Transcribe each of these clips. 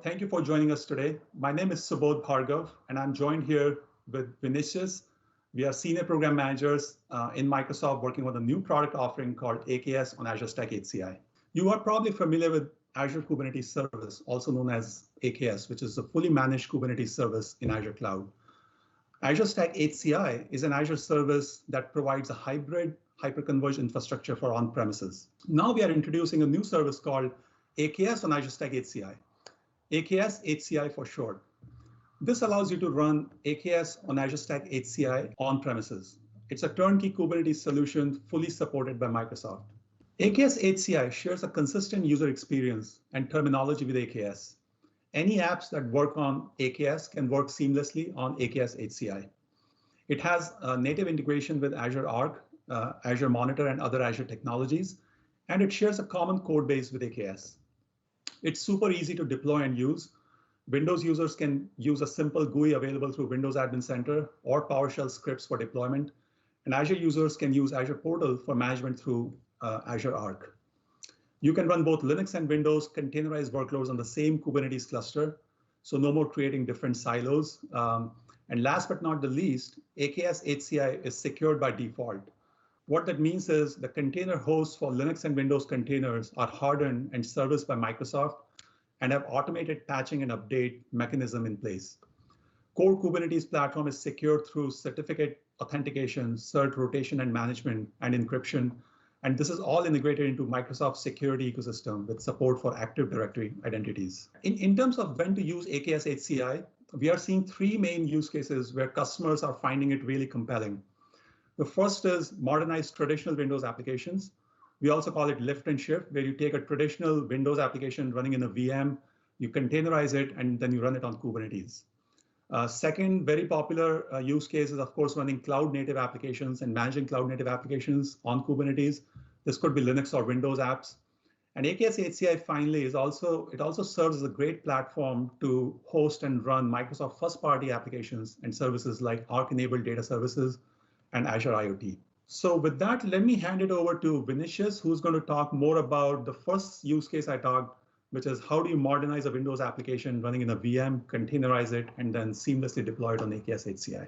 Thank you for joining us today. My name is Subodh Bhargav, and I'm joined here with Vinicius. We are senior program managers in Microsoft working on a new product offering called AKS on Azure Stack HCI. You are probably familiar with Azure Kubernetes Service, also known as AKS, which is a fully managed Kubernetes service in Azure Cloud. Azure Stack HCI is an Azure service that provides a hybrid hyperconverged infrastructure for on-premises. Now we are introducing a new service called AKS on Azure Stack HCI. AKS HCI for short. This allows you to run AKS on Azure Stack HCI on-premises. It's a turnkey Kubernetes solution fully supported by Microsoft. AKS HCI shares a consistent user experience and terminology with AKS. Any apps that work on AKS can work seamlessly on AKS HCI. It has a native integration with Azure Arc, Azure Monitor, and other Azure technologies, and it shares a common code base with AKS. It's super easy to deploy and use. Windows users can use a simple GUI available through Windows Admin Center or PowerShell scripts for deployment. And Azure users can use Azure Portal for management through Azure Arc. You can run both Linux and Windows containerized workloads on the same Kubernetes cluster, so no more creating different silos. And last but not the least, AKS HCI is secured by default. What that means is the container hosts for Linux and Windows containers are hardened and serviced by Microsoft and have automated patching and update mechanism in place. Core Kubernetes platform is secured through certificate authentication, cert rotation and management, and encryption. And this is all integrated into Microsoft's security ecosystem with support for Active Directory identities. In terms of when to use AKS HCI, we are seeing three main use cases where customers are finding it really compelling. The first is modernize traditional Windows applications. We also call it lift and shift, where you take a traditional Windows application running in a VM, you containerize it, and then you run it on Kubernetes. Second, very popular use case is, of course, running cloud native applications and managing cloud native applications on Kubernetes. This could be Linux or Windows apps. And AKS HCI finally it also serves as a great platform to host and run Microsoft first-party applications and services like Arc-enabled data services and Azure IoT. So with that, let me hand it over to Vinicius, who's going to talk more about the first use case I talked, which is how do you modernize a Windows application running in a VM, containerize it, and then seamlessly deploy it on AKS HCI.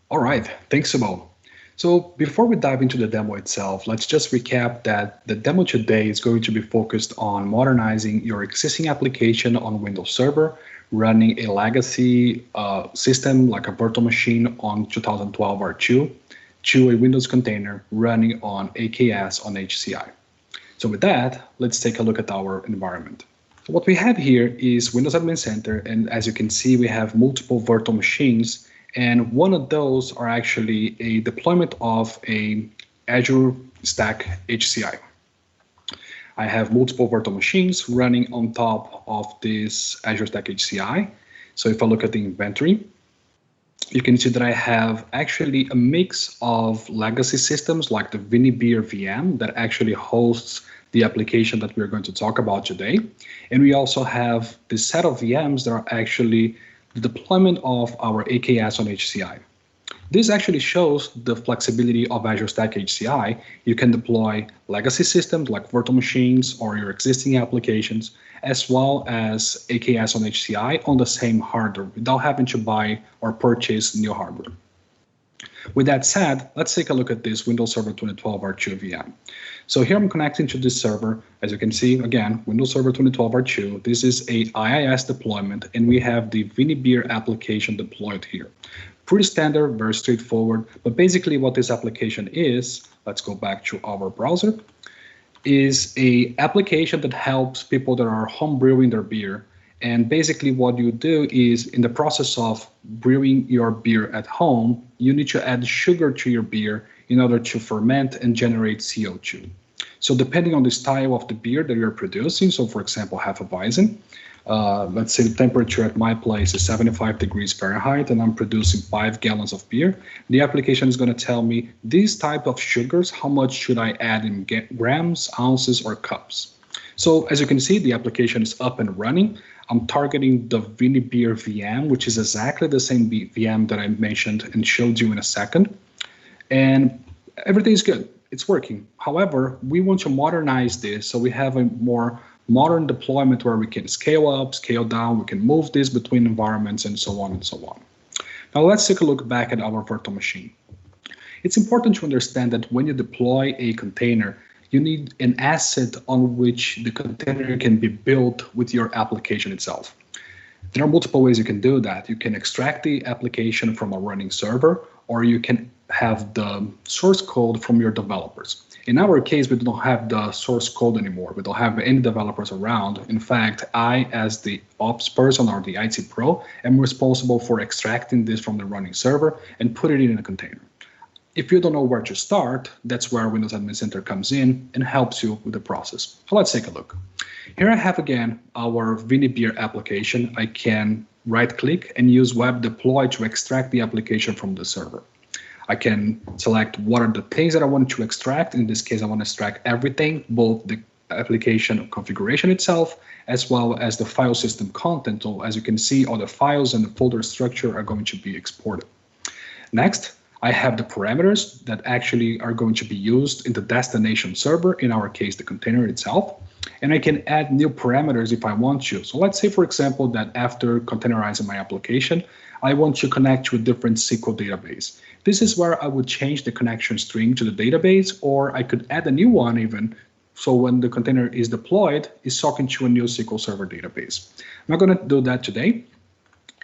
All right, thanks, Subodh. So before we dive into the demo itself, let's just recap that the demo today is going to be focused on modernizing your existing application on Windows Server, running a legacy system like a virtual machine on 2012 R2 to a Windows container running on AKS on HCI. So with that, let's take a look at our environment. So what we have here is Windows Admin Center, and as you can see, we have multiple virtual machines, and one of those are actually a deployment of a Azure Stack HCI. I have multiple virtual machines running on top of this Azure Stack HCI. So if I look at the inventory, you can see that I have actually a mix of legacy systems like the ViniBeer VM that actually hosts the application that we're going to talk about today. And we also have this set of VMs that are actually the deployment of our AKS on HCI. This actually shows the flexibility of Azure Stack HCI. You can deploy legacy systems like virtual machines or your existing applications, as well as AKS on HCI on the same hardware without having to buy or purchase new hardware. With that said, let's take a look at this Windows Server 2012 R2 VM. So here I'm connecting to this server. As you can see, again, Windows Server 2012 R2. This is a IIS deployment, and we have the ViniBeer application deployed here. Pretty standard, very straightforward, but basically what this application is, let's go back to our browser, is a application that helps people that are home brewing their beer. And basically what you do is in the process of brewing your beer at home, you need to add sugar to your beer in order to ferment and generate CO2. So depending on the style of the beer that you're producing, so for example, Hefeweizen, let's say the temperature at my place is 75 degrees Fahrenheit and I'm producing 5 gallons of beer, the application is going to tell me these type of sugars, how much should I add in grams, ounces, or cups. So as you can see, the application is up and running. I'm targeting the ViniBeer VM, which is exactly the same VM that I mentioned and showed you in a second. And everything is good. It's working. However, we want to modernize this so we have a more modern deployment where we can scale up, scale down, we can move this between environments and so on and so on. Now let's take a look back at our virtual machine. It's important to understand that when you deploy a container, you need an asset on which the container can be built with your application itself. There are multiple ways you can do that. You can extract the application from a running server, or you can have the source code from your developers. In our case, we don't have the source code anymore. We don't have any developers around. In fact, I, as the ops person or the IT pro, am responsible for extracting this from the running server and put it in a container. If you don't know where to start, that's where Windows Admin Center comes in and helps you with the process. So let's take a look. Here I have again our ViniBeer application. I can right-click and use Web Deploy to extract the application from the server. I can select what are the things that I want to extract. In this case, I want to extract everything, both the application configuration itself, as well as the file system content. So as you can see, all the files and the folder structure are going to be exported. Next, I have the parameters that actually are going to be used in the destination server, in our case, the container itself. And I can add new parameters if I want to. So let's say, for example, that after containerizing my application, I want to connect to a different SQL database. This is where I would change the connection string to the database, or I could add a new one even. So when the container is deployed, it's talking to a new SQL Server database. I'm not going to do that today.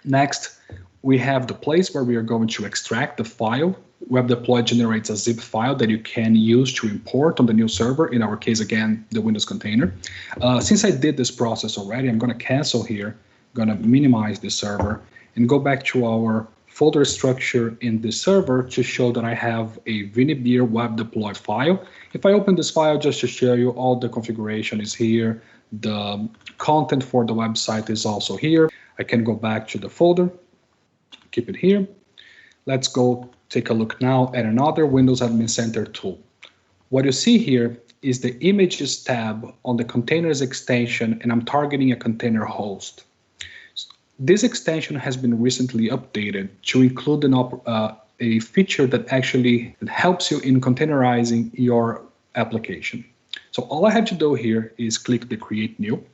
Next, we have the place where we are going to extract the file. Web Deploy generates a zip file that you can use to import on the new server. In our case, again, the Windows container. Since I did this process already, I'm going to cancel here. I'm going to minimize the server and go back to our folder structure in the server to show that I have a ViniBeer Web Deploy file. If I open this file just to show you, all the configuration is here. The content for the website is also here. I can go back to the folder. Keep it here. Let's go take a look now at another Windows Admin Center tool. What you see here is the Images tab on the Containers extension, and I'm targeting a container host. This extension has been recently updated to include a feature that actually helps you in containerizing your application. So all I have to do here is click the Create New.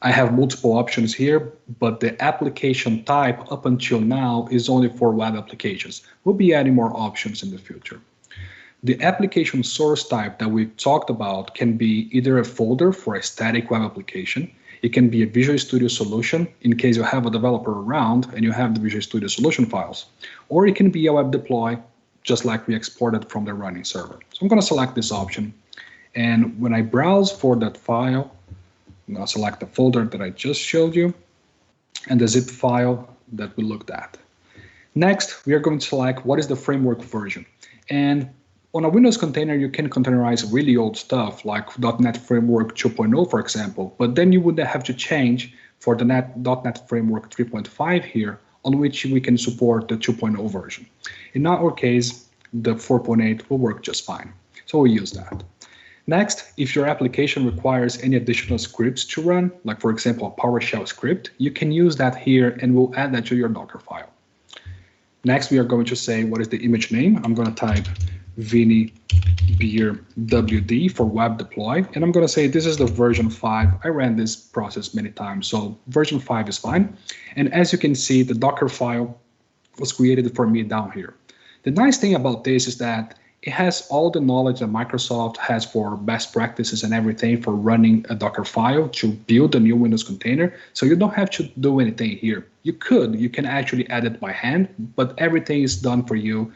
I have multiple options here, but the application type up until now is only for web applications. We'll be adding more options in the future. The application source type that we talked about can be either a folder for a static web application. It can be a Visual Studio solution in case you have a developer around and you have the Visual Studio solution files. Or it can be a web deploy, just like we exported from the running server. So I'm going to select this option. And when I browse for that file, I'm going to select the folder that I just showed you and the zip file that we looked at. Next, we are going to select what is the framework version. And on a Windows container, you can containerize really old stuff like .NET Framework 2.0, for example, but then you would have to change for the .NET Framework 3.5 here, on which we can support the 2.0 version. In our case, the 4.8 will work just fine. So we'll use that. Next, if your application requires any additional scripts to run, like for example, a PowerShell script, you can use that here and we'll add that to your Docker file. Next, we are going to say what is the image name. I'm going to type ViniBeer WD for web deploy, and I'm going to say this is the version 5. I ran this process many times, so version 5 is fine. And as you can see, the Docker file was created for me down here. The nice thing about this is that it has all the knowledge that Microsoft has for best practices and everything for running a Docker file to build a new Windows container. So you don't have to do anything here. You can actually add it by hand, but everything is done for you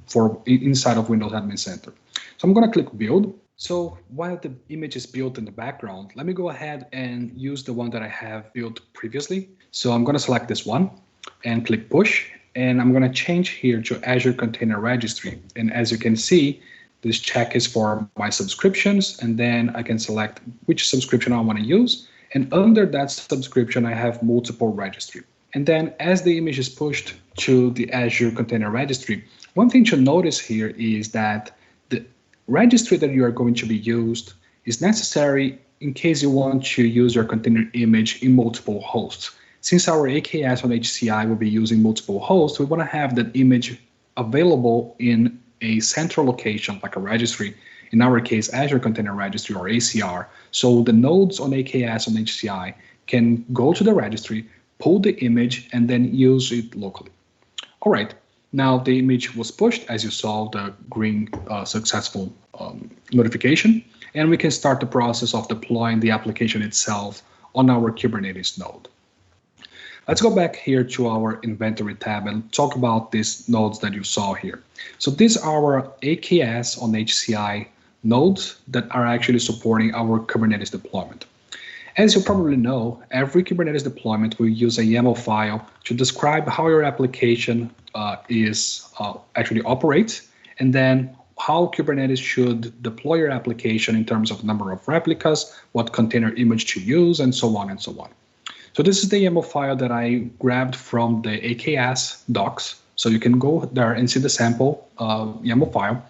for inside of Windows Admin Center. So I'm going to click Build. So while the image is built in the background, let me go ahead and use the one that I have built previously. So I'm going to select this one and click Push. And I'm going to change here to Azure Container Registry. And as you can see, this check is for my subscriptions. And then I can select which subscription I want to use. And under that subscription, I have multiple registry. And then as the image is pushed to the Azure Container Registry, one thing to notice here is that the registry that you are going to be used is necessary in case you want to use your container image in multiple hosts. Since our AKS on HCI will be using multiple hosts, we want to have that image available in a central location like a registry, in our case, Azure Container Registry or ACR. So the nodes on AKS on HCI can go to the registry, pull the image, and then use it locally. All right, now the image was pushed, as you saw, the green successful notification, and we can start the process of deploying the application itself on our Kubernetes node. Let's go back here to our inventory tab and talk about these nodes that you saw here. So these are our AKS on HCI nodes that are actually supporting our Kubernetes deployment. As you probably know, every Kubernetes deployment will use a YAML file to describe how your application actually operates, and then how Kubernetes should deploy your application in terms of number of replicas, what container image to use, and so on and so on. So this is the YAML file that I grabbed from the AKS docs. So you can go there and see the sample YAML file.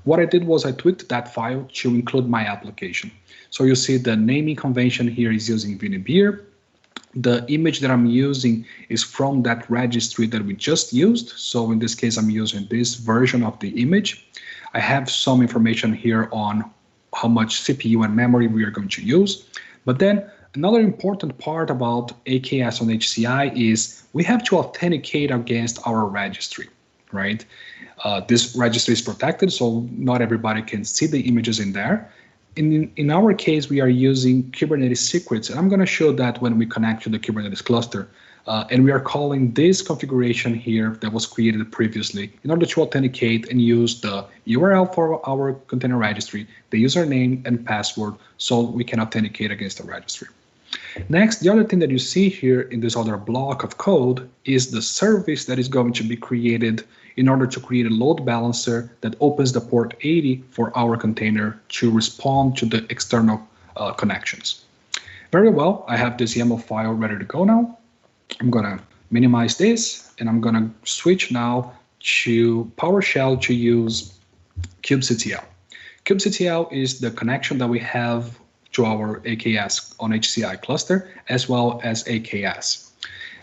What I did was I tweaked that file to include my application. So you see the naming convention here is using Vinibeer. The image that I'm using is from that registry that we just used. So in this case, I'm using this version of the image. I have some information here on how much CPU and memory we are going to use. But then another important part about AKS on HCI is we have to authenticate against our registry, right? This registry is protected, so not everybody can see the images in there. In our case, we are using Kubernetes secrets, and I'm going to show that when we connect to the Kubernetes cluster. And we are calling this configuration here that was created previously in order to authenticate and use the URL for our container registry, the username and password, so we can authenticate against the registry. Next, the other thing that you see here in this other block of code is the service that is going to be created in order to create a load balancer that opens the port 80 for our container to respond to the external connections. Very well, I have this YAML file ready to go now. I'm going to minimize this, and I'm going to switch now to PowerShell to use kubectl. kubectl is the connection that we have to our AKS on HCI cluster, as well as AKS.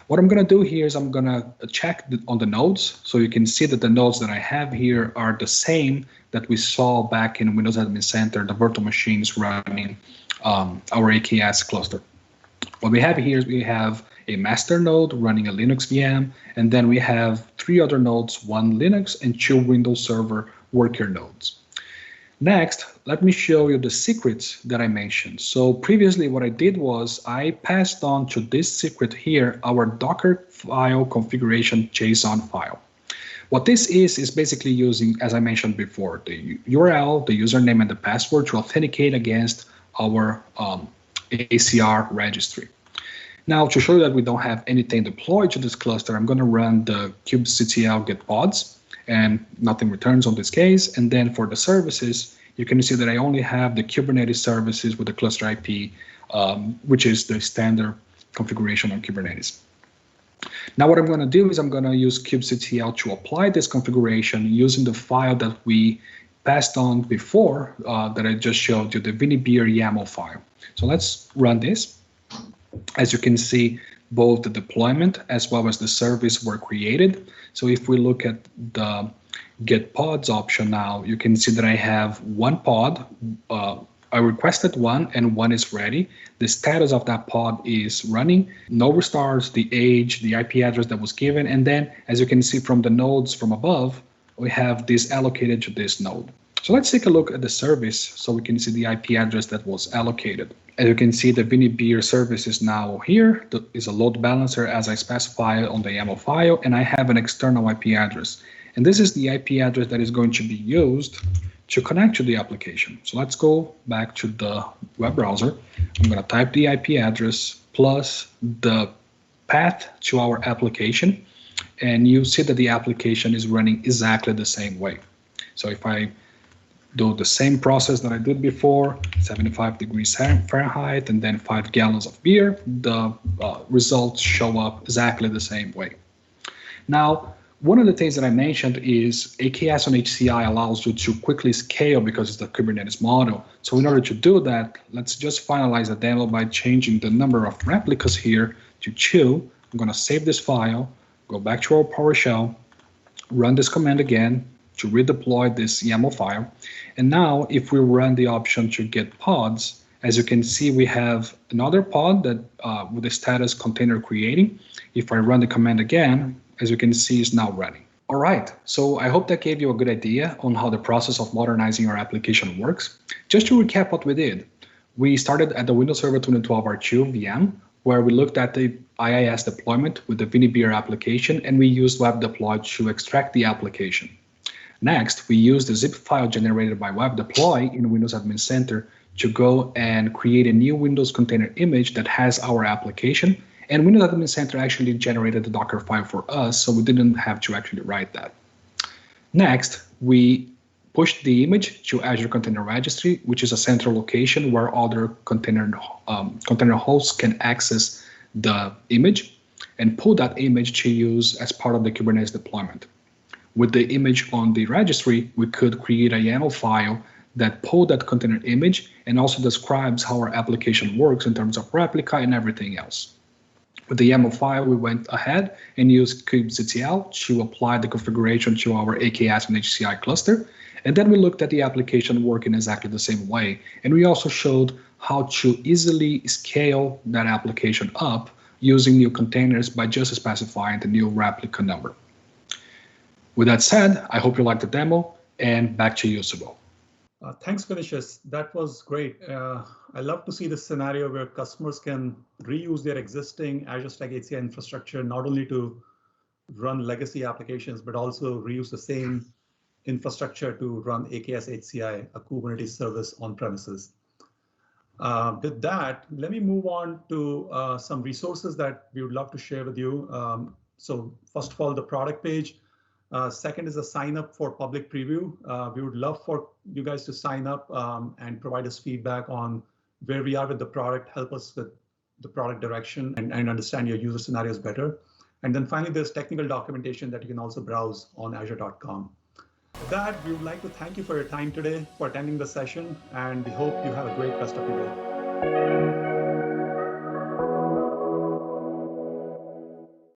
What I'm going to do here is I'm going to check on the nodes. So you can see that the nodes that I have here are the same that we saw back in Windows Admin Center, the virtual machines running our AKS cluster. What we have here is we have a master node running a Linux VM, and then we have 3 other nodes, 1 Linux and 2 Windows Server worker nodes. Next, let me show you the secrets that I mentioned. So previously what I did was I passed on to this secret here our Docker file configuration JSON file. What this is basically using, as I mentioned before, the URL, the username, and the password to authenticate against our ACR registry. Now, to show you that we don't have anything deployed to this cluster, I'm going to run the kubectl get pods, and nothing returns on this case. And then for the services, you can see that I only have the Kubernetes services with the cluster IP, which is the standard configuration on Kubernetes. Now what I'm going to do is I'm going to use kubectl to apply this configuration using the file that we passed on before that I just showed you, the Vinibeer YAML file. So let's run this. As you can see, both the deployment as well as the service were created. So if we look at the get pods option now, you can see that I have 1 pod. I requested 1 and 1 is ready. The status of that pod is running, no restarts, the age, the IP address that was given. And then as you can see from the nodes from above, we have this allocated to this node. So let's take a look at the service so we can see the IP address that was allocated. As you can see, the Vinibeer service is now here. That is a load balancer as I specified on the YAML file, and I have an external IP address. And this is the IP address that is going to be used to connect to the application. So let's go back to the web browser. I'm going to type the IP address plus the path to our application, and you see that the application is running exactly the same way. So if I do the same process that I did before, 75 degrees Fahrenheit, and then 5 gallons of beer, the results show up exactly the same way. Now, one of the things that I mentioned is AKS on HCI allows you to quickly scale because it's the Kubernetes model. So in order to do that, let's just finalize the demo by changing the number of replicas here to 2. I'm going to save this file, go back to our PowerShell, run this command again to redeploy this YAML file. And now if we run the option to get pods, as you can see, we have another pod that with the status container creating. If I run the command again, as you can see, it's now running. All right, so I hope that gave you a good idea on how the process of modernizing our application works. Just to recap what we did, we started at the Windows Server 2012 R2 VM, where we looked at the IIS deployment with the ViniBeer application, and we used web deploy to extract the application. Next, we used the zip file generated by web deploy in Windows Admin Center to go and create a new Windows container image that has our application. And Windows Admin Center actually generated the Docker file for us, so we didn't have to actually write that. Next, we pushed the image to Azure Container Registry, which is a central location where other container hosts can access the image and pull that image to use as part of the Kubernetes deployment. With the image on the registry, we could create a YAML file that pulled that container image and also describes how our application works in terms of replica and everything else. With the YAML file, we went ahead and used kubectl to apply the configuration to our AKS and HCI cluster. And then we looked at the application working exactly the same way. And we also showed how to easily scale that application up using new containers by just specifying the new replica number. With that said, I hope you liked the demo, and back to you, Subodh. Thanks, Vinicius. That was great. I love to see this scenario where customers can reuse their existing Azure Stack HCI infrastructure, not only to run legacy applications, but also reuse the same infrastructure to run AKS HCI, a Kubernetes service on premises. With that, let me move on to some resources that we would love to share with you. So first of all, the product page. Second is a sign up for public preview. We would love for you guys to sign up and provide us feedback on where we are with the product, help us with the product direction and understand your user scenarios better. And then finally, there's technical documentation that you can also browse on azure.com. With that, we would like to thank you for your time today, for attending the session, and we hope you have a great rest of your day.